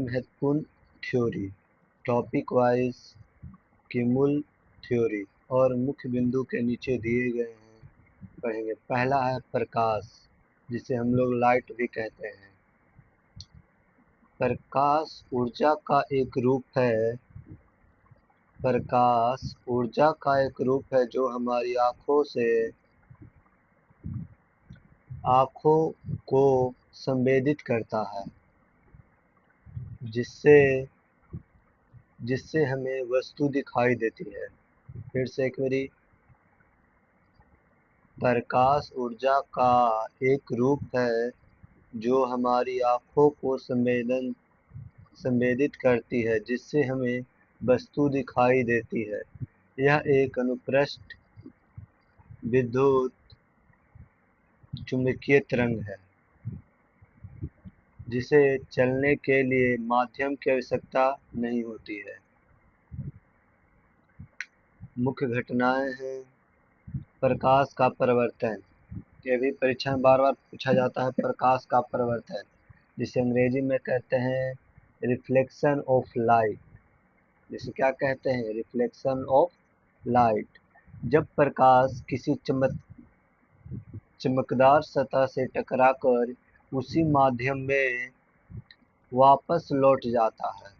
महत्वपूर्ण theory, topic wise की मूल थ्योरी और मुख्य बिंदु के नीचे दिए गए हैं पढ़ेंगे। पहला है प्रकाश, जिसे हम लोग लाइट भी कहते हैं। प्रकाश ऊर्जा का एक रूप है। प्रकाश ऊर्जा का एक रूप है जो हमारी आँखों को संवेदित करता है, जिससे जिससे हमें वस्तु दिखाई देती है। फिर से एक बारी, प्रकाश ऊर्जा का एक रूप है जो हमारी आँखों को संवेदित करती है, जिससे हमें वस्तु दिखाई देती है। यह एक अनुप्रस्थ विद्युत चुंबकीय तरंग है, जिसे चलने के लिए माध्यम की आवश्यकता नहीं होती है। मुख्य घटनाएं हैं प्रकाश का परिवर्तन। ये भी परीक्षा में बार बार पूछा जाता है। प्रकाश का परिवर्तन, जिसे अंग्रेजी में कहते हैं रिफ्लेक्शन ऑफ लाइट। जिसे क्या कहते हैं? Reflection of light. जब प्रकाश किसी चमकदार सतह से टकराकर उसी माध्यम में वापस लौट जाता है,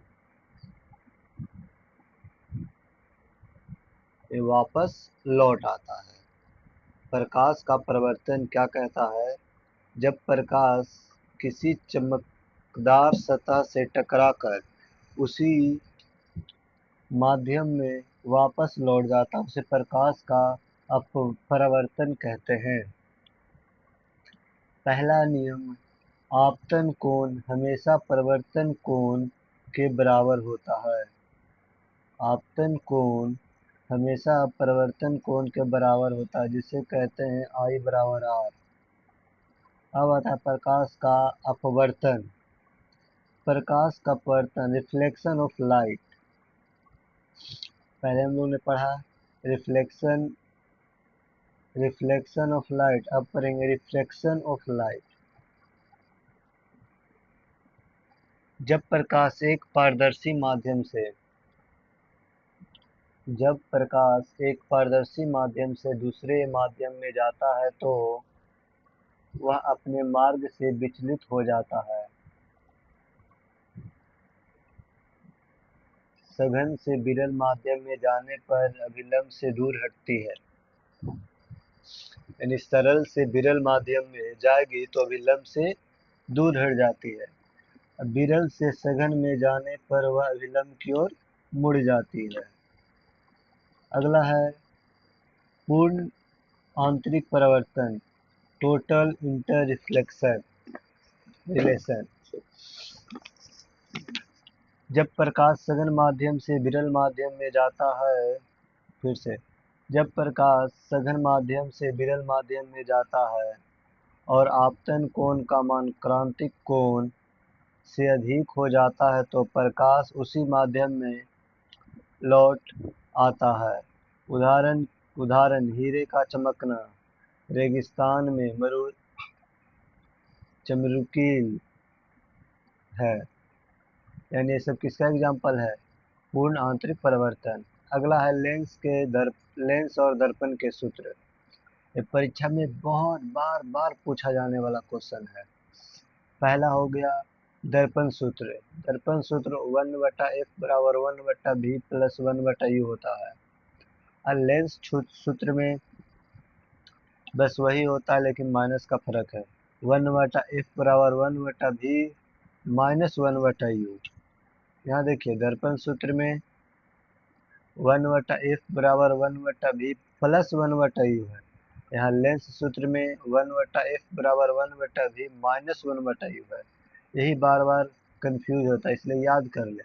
ये वापस लौट आता है। प्रकाश का परिवर्तन क्या कहता है? जब प्रकाश किसी चमकदार सतह से टकराकर उसी माध्यम में वापस लौट जाता है, उसे प्रकाश का अपवर्तन कहते हैं। पहला नियम, आपतन कोण हमेशा परावर्तन कोण के बराबर होता है। आपतन कोण हमेशा परावर्तन कोण के बराबर होता है, जिसे कहते हैं I बराबर R। अब आता है प्रकाश का अपवर्तन। प्रकाश का अपवर्तन, रिफ्लेक्शन ऑफ लाइट। पहले हम लोगों ने पढ़ा रिफ्लेक्शन ऑफ लाइट, अब पढ़ेंगे रिफ्रैक्शन ऑफ लाइट। जब प्रकाश एक पारदर्शी माध्यम से दूसरे माध्यम में जाता है तो वह अपने मार्ग से विचलित हो जाता है। सघन से विरल माध्यम में जाने पर अभिलंब से दूर हटती है। यानी सरल से विरल माध्यम में जाएगी तो अभिलंब से दूर हट जाती है। विरल से सघन में जाने पर वह अभिलंब की ओर मुड़ जाती है। अगला है पूर्ण आंतरिक परावर्तन, टोटल इंटर रिलेशन। जब प्रकाश सघन माध्यम से विरल माध्यम में जाता है, फिर से, जब प्रकाश सघन माध्यम से विरल माध्यम में जाता है और आपतन कोण का मान क्रांतिक कोण से अधिक हो जाता है तो प्रकाश उसी माध्यम में लौट आता है। उदाहरण हीरे का चमकना, रेगिस्तान में चमरुकील है। यानी ये सब किसका एग्जाम्पल है? पूर्ण आंतरिक परिवर्तन। अगला है लेंस और दर्पण के सूत्र। ये परीक्षा में बहुत बार पूछा जाने वाला क्वेश्चन है। पहला हो गया दर्पण सूत्र। दर्पण सूत्र 1/f बराबर 1/v प्लस 1/u होता है। और लेंस सूत्र में बस वही होता है, लेकिन माइनस का फर्क है। 1/f बराबर 1/v माइनस 1/u। यहाँ देखिए दर्पण सूत्र में 1/f बराबर 1/v प्लस 1/u है। यहाँ लेंस सूत्र में 1/f बराबर 1/v माइनस 1/u है। यही बार बार कंफ्यूज होता है, इसलिए याद कर ले।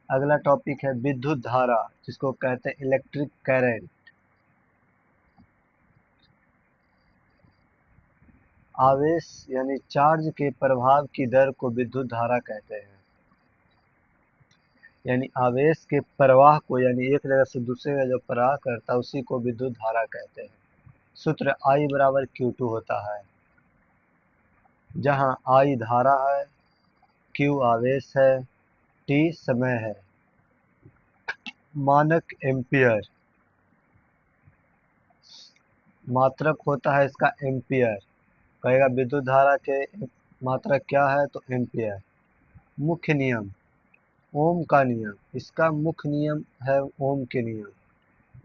अगला टॉपिक है विद्युत धारा, जिसको कहते हैं इलेक्ट्रिक करंट। आवेश यानी चार्ज के प्रभाव की दर को विद्युत धारा कहते हैं। यानी आवेश के प्रवाह को, यानी एक जगह से दूसरे जगह जो प्रवाह करता है उसी को विद्युत धारा कहते हैं। सूत्र I बराबर Q2 होता है, जहां I धारा है Q आवेश है, T समय है। मानक एम्पियर, मात्रक होता है इसका एम्पियर। कहेगा विद्युत धारा के मात्रक क्या है, तो एम्पियर। मुख्य नियम, ओम का नियम, इसका मुख्य नियम है ओम के नियम।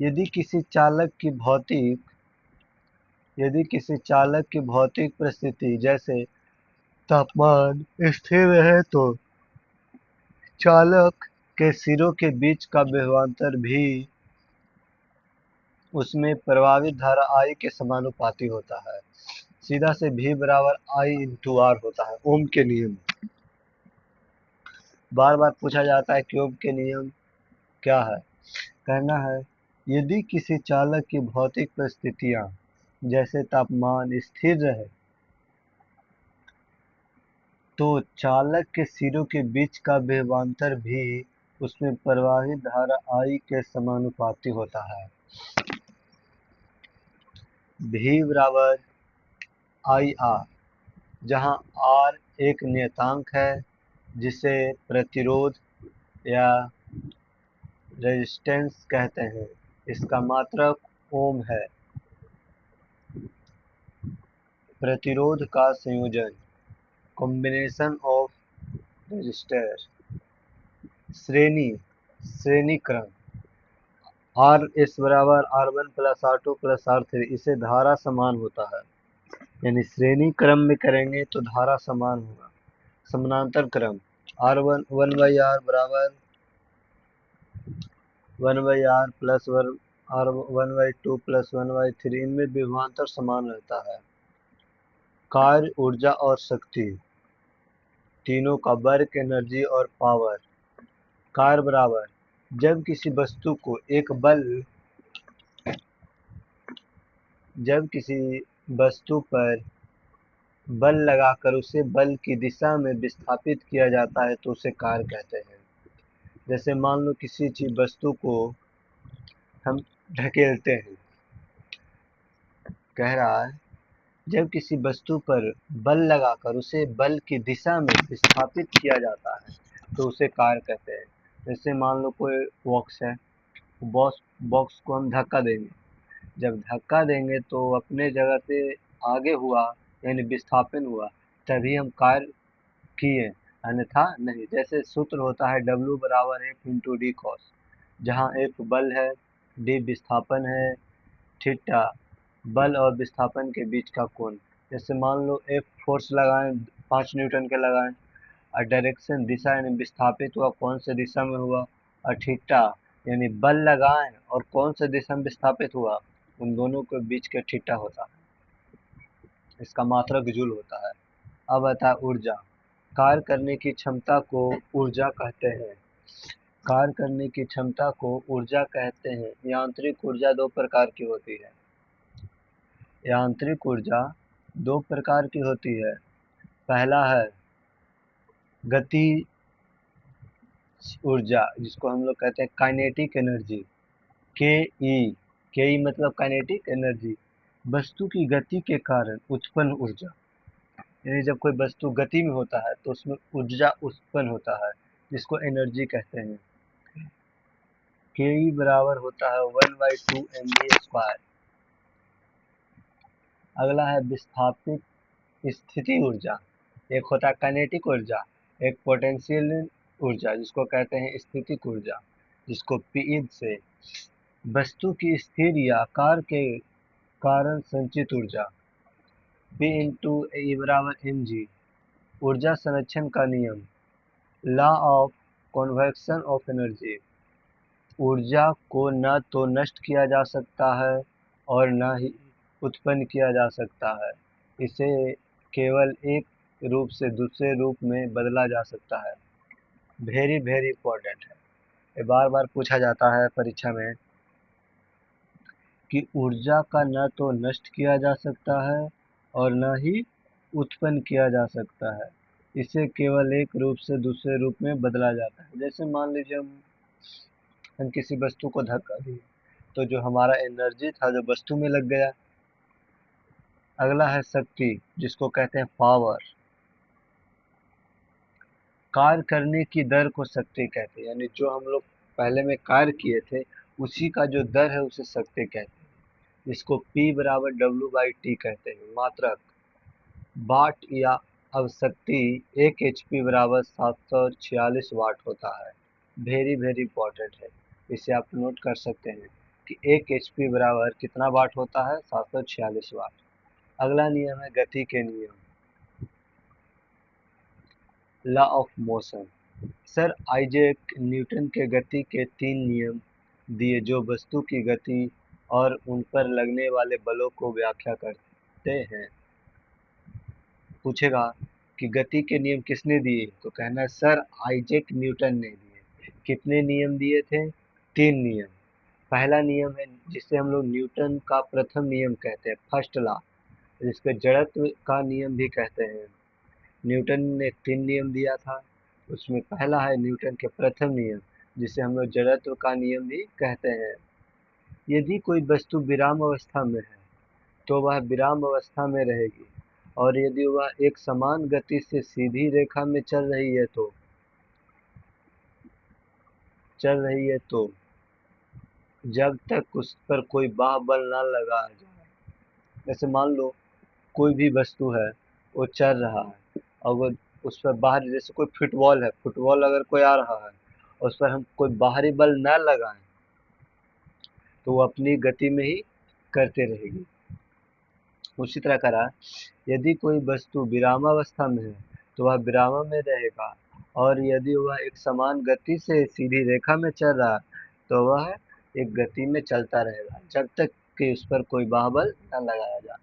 यदि किसी चालक की भौतिक परिस्थिति जैसे तापमान स्थिर रहे तो चालक के सिरों के बीच का विभवांतर भी उसमें प्रवाहित धारा I के समानुपाती होता है। सीधा से V बराबर I इंटू R होता है, ओम के नियम। बार बार पूछा जाता है कि ओम के नियम क्या है। कहना है, यदि किसी चालक की भौतिक परिस्थितियां जैसे तापमान स्थिर रहे तो चालक के सिरों के बीच का विभवांतर भी उसमें प्रवाहित धारा I के समानुपाती होता है। V बराबर आई आर, जहाँ R एक नियतांक है जिसे प्रतिरोध या रेजिस्टेंस कहते हैं। इसका मात्रक ओम है। प्रतिरोध का संयोजन, कॉम्बिनेशन ऑफ रेजिस्टर। श्रेणी क्रम, आर एस बराबर R1 plus R2 plus R3, इससे धारा समान होता है। यानी श्रेणी क्रम में करेंगे तो धारा समान होगा। समानांतर क्रम, R1 1/R बराबर 1/R प्लस 1/2 प्लस 1/3, इनमें विभवांतर समान रहता है। कार्य, ऊर्जा और शक्ति, तीनों का वर्क, एनर्जी और पावर। कार्य बराबर, जब किसी वस्तु को एक बल जब किसी वस्तु पर बल लगाकर उसे बल की दिशा में विस्थापित किया जाता है तो उसे कार्य कहते हैं। जैसे मान लो किसी चीज वस्तु को हम ढकेलते हैं। कह रहा है, जब किसी वस्तु पर बल लगाकर उसे बल की दिशा में विस्थापित किया जाता है तो उसे कार्य कहते हैं। जैसे मान लो कोई बॉक्स है, बॉक्स को हम धक्का देंगे। जब धक्का देंगे तो अपने जगह से आगे हुआ, यानी विस्थापन हुआ, तभी हम कार्य किए, अन्यथा नहीं। जैसे सूत्र होता है W बराबर F इंटू डी कॉस, जहाँ F बल है, D विस्थापन है, थीटा बल और विस्थापन के बीच का कोण। जैसे मान लो F फोर्स लगाएं, 5 न्यूटन के लगाएं, और डायरेक्शन दिशा यानी विस्थापित हुआ कौन से दिशा में हुआ, और थीटा यानी बल लगाएं और कौन से दिशा में विस्थापित हुआ, उन दोनों के बीच का थीटा होता है। इसका मात्रक जूल होता है। अब आता है ऊर्जा। कार्य करने की क्षमता को ऊर्जा कहते हैं। कार्य करने की क्षमता को ऊर्जा कहते हैं। यांत्रिक ऊर्जा दो प्रकार की होती है। यांत्रिक ऊर्जा दो प्रकार की होती है। पहला है गति ऊर्जा, जिसको हम लोग कहते हैं काइनेटिक एनर्जी, के ई मतलब काइनेटिक एनर्जी, वस्तु की गति के कारण उत्पन्न ऊर्जा। यानी जब कोई वस्तु गति में होता है तो उसमें ऊर्जा उत्पन्न होता है, जिसको एनर्जी कहते हैं। के ई बराबर होता है 1/2 mv²। अगला है विस्थापित स्थिति ऊर्जा। एक होता है काइनेटिक ऊर्जा, एक पोटेंशियल ऊर्जा जिसको कहते हैं स्थितिक ऊर्जा, जिसको पी से वस्तु की स्थिर या आकार के कारण संचित ऊर्जा। P इंटू ई बराबर mg। ऊर्जा संरक्षण का नियम, law of conversion of energy. ऊर्जा को न तो नष्ट किया जा सकता है और न ही उत्पन्न किया जा सकता है। इसे केवल एक रूप से दूसरे रूप में बदला जा सकता है। वेरी वेरी इंपॉर्टेंट है। ये बार बार पूछा जाता है परीक्षा में कि ऊर्जा का न तो नष्ट किया जा सकता है और न ही उत्पन्न किया जा सकता है। इसे केवल एक रूप से दूसरे रूप में बदला जाता है। जैसे मान लीजिए हम किसी वस्तु को धक्का दिए तो जो हमारा एनर्जी था जो वस्तु में लग गया। अगला है शक्ति, जिसको कहते हैं पावर। कार्य करने की दर को शक्ति कहते हैं, यानी जो हम लोग पहले में कार्य किए थे उसी का जो दर है उसे शक्ति कहते हैं। इसको P बराबर W/T कहते हैं। मात्रक वाट या अवशक्ति 1 HP बराबर 746 वाट होता है। वेरी वेरी इंपॉर्टेंट है, इसे आप नोट कर सकते हैं कि 1 HP बराबर कितना वाट होता है, 746 वाट। अगला नियम है गति के नियम, law of motion. Sir Isaac Newton के गति के 3 नियम दिए जो वस्तु की गति और उन पर लगने वाले बलों को व्याख्या करते हैं। पूछेगा कि गति के नियम किसने दिए, तो कहना है सर आइजैक न्यूटन ने दिए। कितने नियम दिए थे, 3 नियम। पहला नियम है जिसे हम लोग न्यूटन का प्रथम नियम कहते हैं, फर्स्ट लॉ, जिसको जड़त्व का नियम भी कहते हैं। न्यूटन ने 3 नियम दिया था, उसमें पहला है न्यूटन के प्रथम नियम, जिसे हम लोग जड़त्व का नियम भी कहते हैं। यदि कोई वस्तु विराम अवस्था में है तो वह विराम अवस्था में रहेगी, और यदि वह एक समान गति से सीधी रेखा में चल रही है तो जब तक उस पर कोई बाह्य बल न लगाया जाए। जैसे मान लो कोई भी वस्तु है, वो चल रहा है और वो उस पर बाहर, जैसे कोई फुटबॉल है, फुटबॉल अगर कोई आ रहा है और उस पर हम कोई बाहरी बल न लगाएं तो वो अपनी गति में ही करते रहेगी। उसी तरह करा, यदि कोई वस्तु विरामावस्था में है तो वह विराम में रहेगा, और यदि वह एक समान गति से सीधी रेखा में चल रहा है तो वह एक गति में चलता रहेगा जब तक कि उस पर कोई बाहबल न लगाया जाए।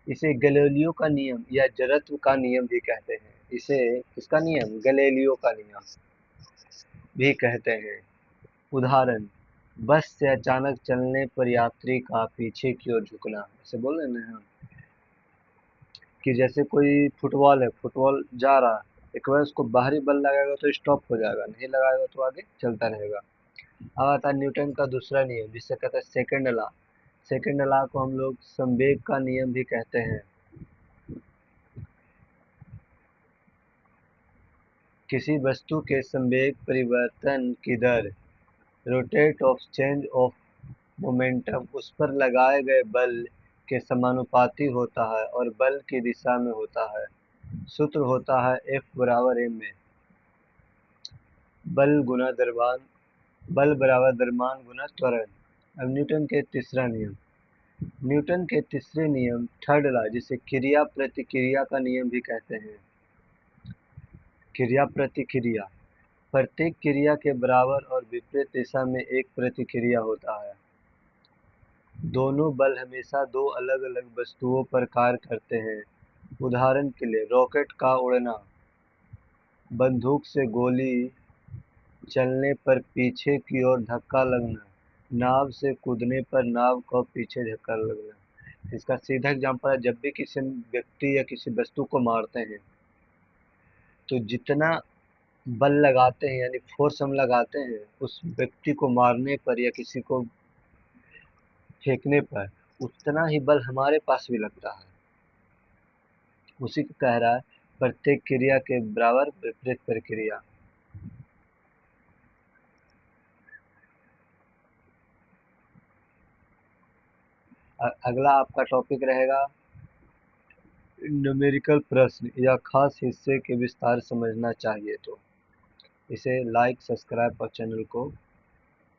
इसे गैलीलियो का नियम या जड़त्व का नियम भी कहते हैं। इसे किसका नियम, गैलीलियो का नियम भी कहते हैं। उदाहरण, बस से अचानक चलने पर यात्री का पीछे की ओर झुकना। ऐसे बोल रहे हैं हम कि जैसे कोई फुटबॉल है, फुटबॉल जा रहा है, एक बार उसको बाहरी बल लगाएगा तो स्टॉप हो जाएगा, नहीं लगाएगा तो आगे चलता रहेगा। अब आता है न्यूटन का दूसरा नियम, जिसे कहते हैं सेकंड लॉ। सेकंड लॉ को हम लोग संवेग का नियम भी कहते हैं। किसी वस्तु के संवेग परिवर्तन की दर, rate of change of momentum, उस पर लगाए गए बल के समानुपाती होता है और बल की दिशा में होता है। सूत्र होता है F बराबर m में, बल बराबर द्रव्यमान गुना त्वरण। अब न्यूटन के तीसरे नियम, थर्ड लॉ, जिसे क्रिया प्रतिक्रिया का नियम भी कहते हैं। क्रिया प्रतिक्रिया, प्रत्येक क्रिया के बराबर और विपरीत दिशा में एक प्रतिक्रिया होता है। दोनों बल हमेशा दो अलग अलग वस्तुओं पर कार्य करते हैं। उदाहरण के लिए रॉकेट का उड़ना, बंदूक से गोली चलने पर पीछे की ओर धक्का लगना, नाव से कूदने पर नाव को पीछे धक्का लगना। इसका सीधा एग्जांपल है, जब भी किसी व्यक्ति या किसी वस्तु को मारते हैं तो जितना बल लगाते हैं, यानी फोर्स हम लगाते हैं उस व्यक्ति को मारने पर या किसी को फेंकने पर, उतना ही बल हमारे पास भी लगता है। उसी को कह रहा है प्रत्येक क्रिया के बराबर विपरीत प्रक्रिया। अगला आपका टॉपिक रहेगा न्यूमेरिकल प्रश्न या खास हिस्से के विस्तार समझना चाहिए तो। इसे लाइक, सब्सक्राइब और चैनल को